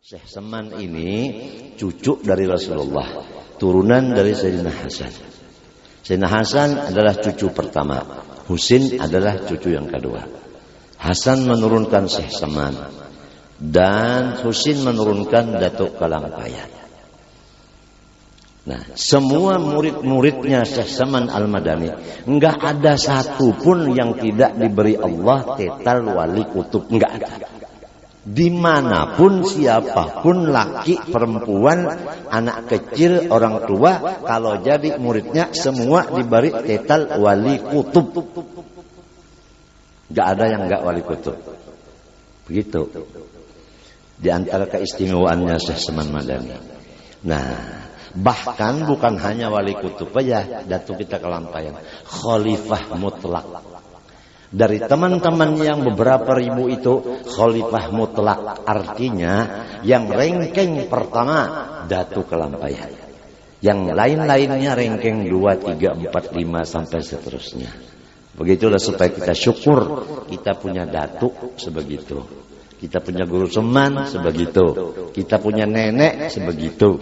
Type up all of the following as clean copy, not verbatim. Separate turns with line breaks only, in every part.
Syekh Saman ini cucu dari Rasulullah, turunan dari Sayyidina Hasan. Sayyidina Hasan adalah cucu pertama, Husin adalah cucu yang kedua. Hasan menurunkan Syekh Saman dan Husin menurunkan Datuk Kalangpayan. Nah, semua murid-muridnya Syekh Saman Al-Madani, enggak ada satu pun yang tidak diberi Allah tetal wali kutub, enggak ada. Dimanapun, siapapun, laki, perempuan, anak kecil, orang tua, kalau jadi muridnya semua diberi tetal wali kutub. Gak ada yang gak wali kutub. Begitu. Di antara keistimewaannya Syekh Saman Madani. Nah, bahkan bukan hanya wali kutub aja, Datuk kita Kalampayan, khalifah mutlak. Dari teman-teman yang beberapa ribu itu, khalifah mutlak artinya yang ranking pertama Datuk Kalampayan. Yang lain-lainnya ranking 2, 3, 4, 5 sampai seterusnya. Begitulah supaya kita syukur kita punya datuk sebegitu. Kita punya guru Saman sebegitu. Kita punya nenek sebegitu.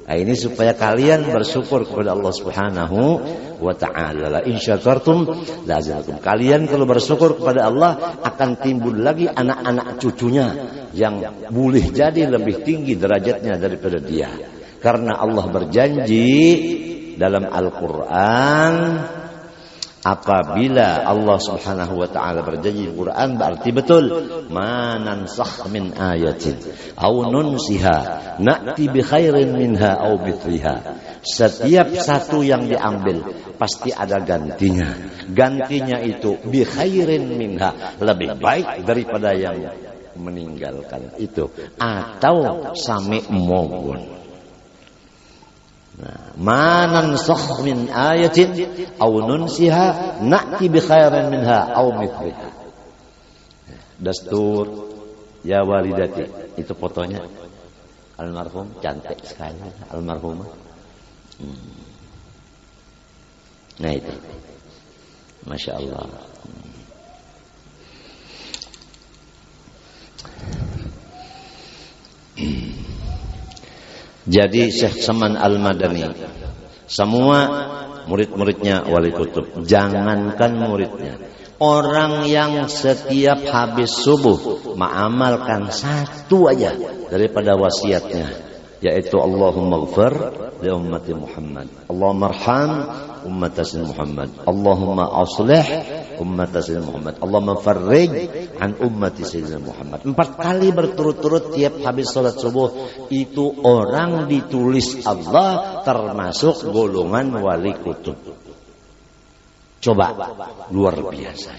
Nah, ini supaya kalian bersyukur kepada Allah Subhanahu wa ta'ala. La in syakartum la azidakum. Kalian kalau bersyukur kepada Allah akan timbul lagi anak-anak cucunya yang boleh jadi lebih tinggi derajatnya daripada dia. Karena Allah berjanji dalam Al-Qur'an, apabila Allah Subhanahu wa ta'ala berjanji di Quran, berarti betul. Ma nansakh min ayatin aw nunsiha na'ti bi khairin minha aw mithliha. Setiap satu yang diambil pasti ada gantinya. Gantinya itu bi khairin minha, lebih baik daripada yang meninggalkan itu, atau sami mawun. Ma nansakh min ayatin aw nunsiha na'ti bi khairin minha aw mithliha. Dastur ya walidati, itu fotonya almarhum, cantik sekali almarhumah. Nah itu, masya Allah. Jadi Syekh Saman Al-Madani, semua murid-muridnya wali kutub. Jangankan muridnya, orang yang setiap habis subuh mengamalkan satu aja daripada wasiatnya, yaitu Allahumma ghfir li ummati Muhammad, Allahumma arham ummata sayyidina Muhammad, Allahumma aslih ummata sayyidina Muhammad, Allahumma farrij an ummati sayyidina Muhammad. 4 kali berturut-turut tiap habis salat subuh, itu orang ditulis Allah termasuk golongan wali kutub. Coba, luar biasa.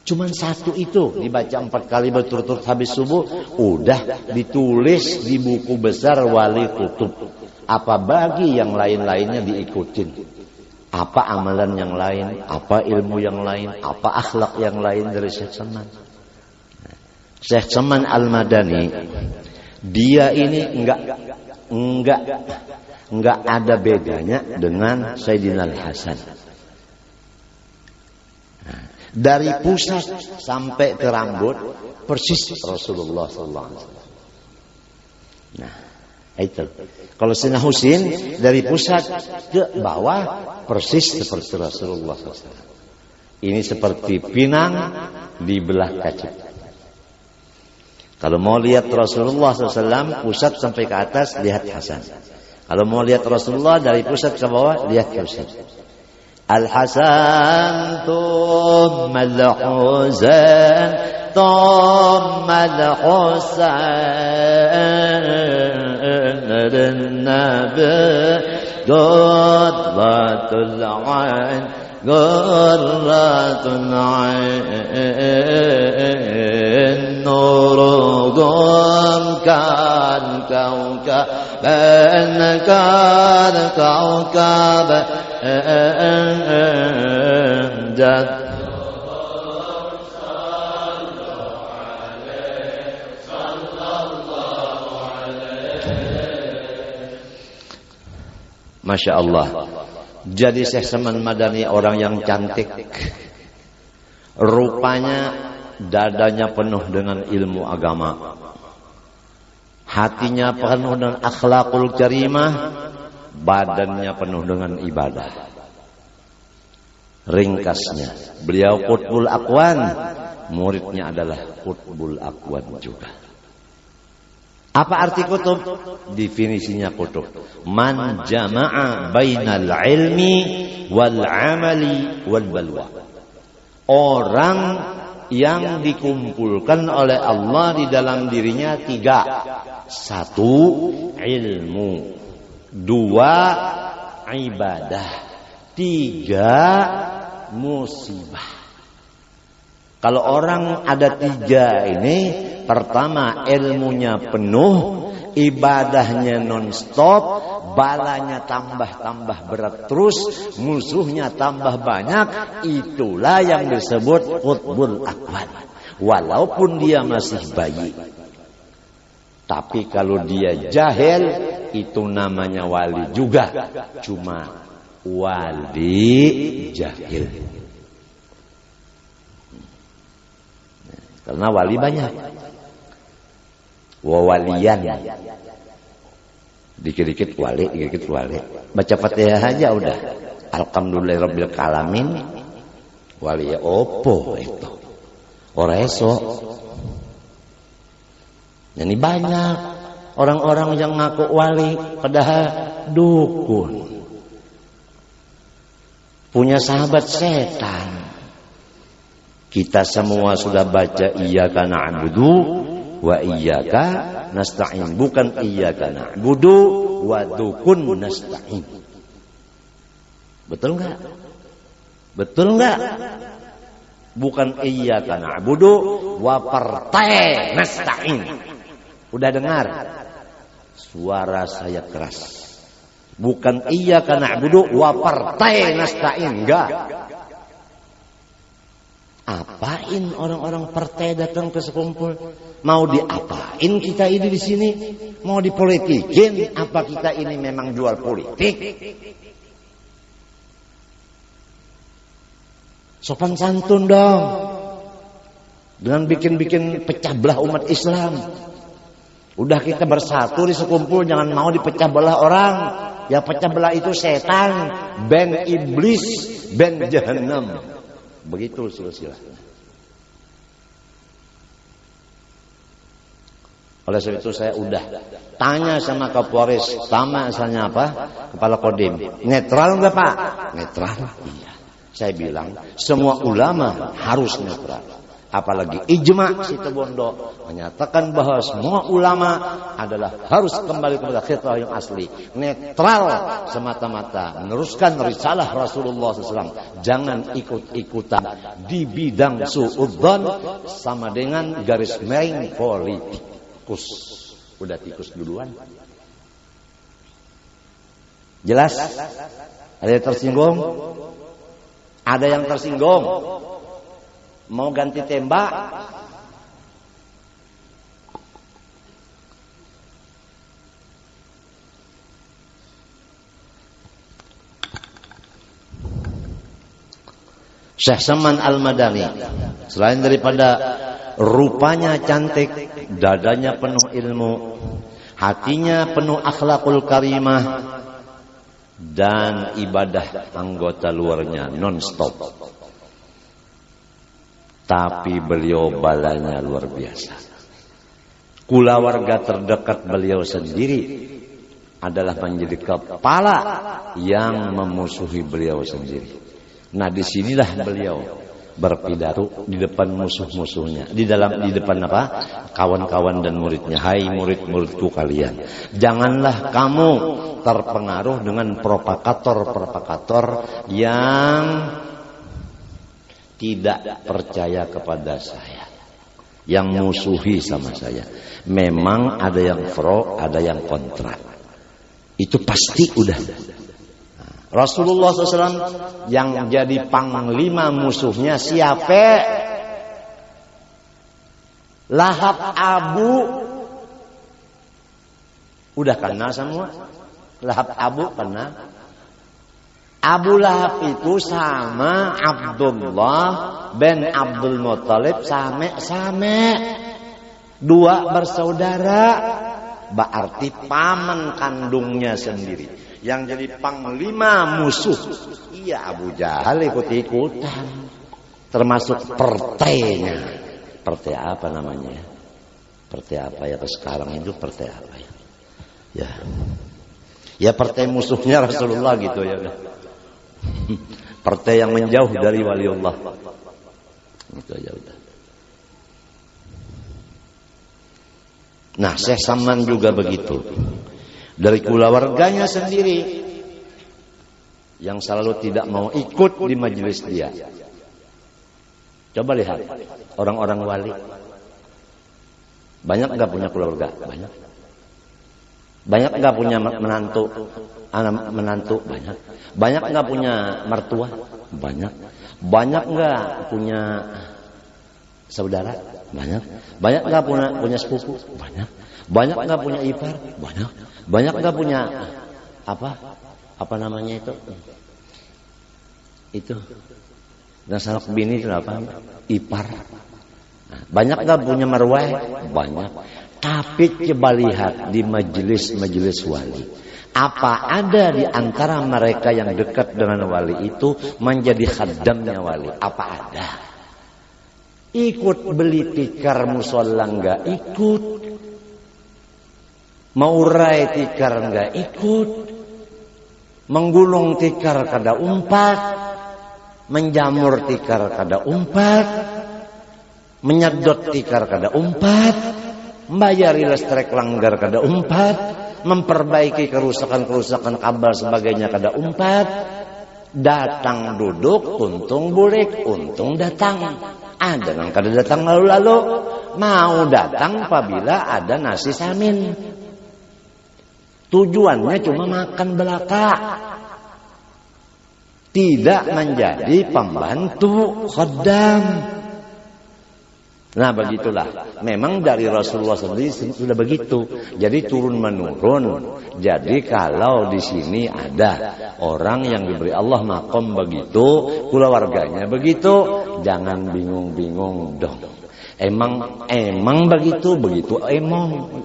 Cuman satu itu dibaca 4 kali berturut-turut habis subuh, udah ditulis di buku besar wali kutub. Apa bagi yang lain-lainnya diikutin? Apa amalan yang lain? Apa ilmu yang lain? Apa akhlak yang lain dari Syekh Saman? Syekh Saman Al-Madani, dia ini enggak ada bedanya dengan Sayyidina Al-Hasan. Dari pusat sampai ke rambut persis Rasulullah sallallahu alaihi wasallam. Nah, itu. Kalau Sayyidina Husin dari pusat ke bawah persis seperti Rasulullah SAW. Ini seperti pinang di belah kaca. Kalau mau lihat Rasulullah SAW pusat sampai ke atas, lihat Hasan. Kalau mau lihat Rasulullah dari pusat ke bawah, lihat Husin. Al-Hasan thumma al-Husain thumma al-Husain lin-Nabi qurratul 'ain qurratul 'ain nuruhum kan kawkaban kan kawkaban jad. Masya Allah. Jadi Syekh Saman Madani orang yang cantik, rupanya dadanya penuh dengan ilmu agama. hatinya penuh dengan akhlakul karimah, badannya penuh dengan ibadah. Ringkasnya, beliau qutbul aqwan, muridnya adalah qutbul aqwan juga. Apa arti kutub? Definisinya kutub: man jama'a bainal ilmi wal amali wal balwa. Orang yang dikumpulkan oleh Allah di dalam dirinya 3. 1, ilmu. 2, ibadah. 3, musibah. Kalau orang ada 3 ini, pertama ilmunya penuh, ibadahnya non-stop, balanya tambah berat terus, musuhnya tambah banyak, itulah yang disebut qutbul aqwan. Walaupun dia masih bayi. Tapi kalau dia jahil, itu namanya wali juga, cuma wali jahil. Karena wali banyak. Wawalian. Dikit-dikit wali, dikit-dikit wali. Baca Fatihah aja udah. Alhamdulillahirabbil alamin. Wali opo itu. Ora esok. Ini banyak orang-orang yang ngaku wali padahal dukun. Punya sahabat setan. Kita semua sudah baca iyyaka na'budu wa iyyaka nasta'in, bukan iyyaka na'budu wa dukun nasta'in. Betul enggak? Betul enggak? Bukan iyyaka na'budu wa partai nasta'in. Udah dengar? Suara saya keras. Bukan iyyaka na'budu wa partai nasta'in, enggak. Apain orang-orang partai datang ke sekumpul? Mau diapain kita ini di sini? Mau dipolitikin? Apa kita ini memang jual politik? Sopan santun dong. Dengan bikin-bikin pecah belah umat Islam. Udah kita bersatu di sekumpul, jangan mau dipecah belah orang. Yang pecah belah itu setan, ben iblis, ben jahannam. Begitu silsilahnya. Oleh sebab itu saya udah tanya sama Kapolres, sama misalnya apa, Kepala Kodim, netral enggak Pak? Netral. Iya. Saya bilang semua ulama harus netral. Apalagi ijma Situbondo menyatakan bahwa semua ulama adalah harus kembali kepada fitrah yang asli, netral semata-mata, meneruskan risalah Rasulullah SAW. Jangan ikut-ikutan di bidang suudzon sama dengan garis miring politikus. Udah tikus duluan. Jelas? Ada yang tersinggung? Ada yang tersinggung? Mau ganti tembak? Syekh Saman Al-Madani, selain daripada rupanya cantik, dadanya penuh ilmu, hatinya penuh akhlakul karimah, dan ibadah anggota luarnya non-stop. Tapi beliau balanya luar biasa. Kulawarga terdekat beliau sendiri adalah menjadi kepala yang memusuhi beliau sendiri. Nah, disinilah beliau berpidato di depan musuh-musuhnya, di depan apa? Kawan-kawan dan muridnya. Hai murid-muridku kalian, janganlah kamu terpengaruh dengan propagator-propagator yang tidak percaya kepada saya, yang musuhi sama saya. Memang ada yang pro, ada yang kontra. Itu pasti udah. Rasulullah SAW yang jadi panglima musuhnya siapa? Lahab, Abu. Udah kenal semua? Lahab, Abu kenal. Abu Lahab itu sama Abdullah bin Abdul Muttalib, same-same. Dua bersaudara. berarti paman kandungnya sendiri yang jadi panglima musuh. Iya, Abu Jahal ikut-ikutan, termasuk partainya. Partai apa namanya? Partai apa ya sekarang itu, partai apa ya? Ya partai musuhnya Rasulullah gitu ya. Partai yang menjauh dari waliullah. Itu aja udah. Nah, Syekh Saman juga begitu. Dari keluarganya sendiri yang selalu tidak mau ikut di majelis dia. Coba lihat orang-orang wali. Banyak enggak punya keluarga? Banyak. Banyak enggak punya menantu? Menantu banyak. Banyak enggak punya mertua? Banyak. Banyak enggak punya saudara? Banyak. Banyak enggak punya sepupu? Banyak. Banyak enggak punya ipar? Banyak. Banyak enggak punya apa namanya itu? Itu. Dan salak bini itu apa? Ipar. Banyak enggak punya marwah? Banyak. Tapi coba lihat di majelis-majelis wali. Apa ada di antara mereka yang dekat dengan wali itu menjadi khaddamnya wali? Apa ada? Ikut beli tikar musola enggak ikut. Maurai tikar enggak ikut. Menggulung tikar kada umpat. Menjamur tikar kada umpat. Menyedot tikar kada umpat. Membayari listrik langgar kada umpat. Memperbaiki kerusakan-kerusakan kabel sebagainya kada umpat. Datang duduk untung bulik, untung datang. Ada yang kada datang lalu-lalu. Mau datang apabila ada nasi samin. Tujuannya cuma makan belaka. Tidak menjadi pembantu khaddam. Nah begitulah. Memang dari Rasulullah sendiri sudah begitu. Jadi turun menurun. Jadi kalau di sini ada orang yang diberi Allah makom begitu, keluarganya begitu, jangan bingung-bingung dong. Emang begitu emang.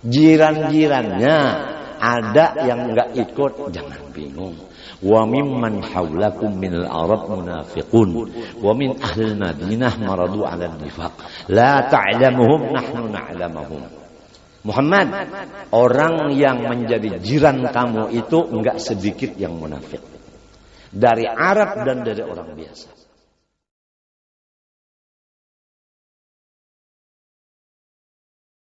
Jiran-jirannya ada yang enggak ikut, jangan bingung. Wa mimman haulakum minal arab munafiqun wa min ahlil madinah maradu 'ala nifaq la ta'lamuhum nahnu na'lamuhum. Muhammad, orang yang menjadi jiran kamu itu enggak sedikit yang munafik. Dari Arab dan dari orang biasa.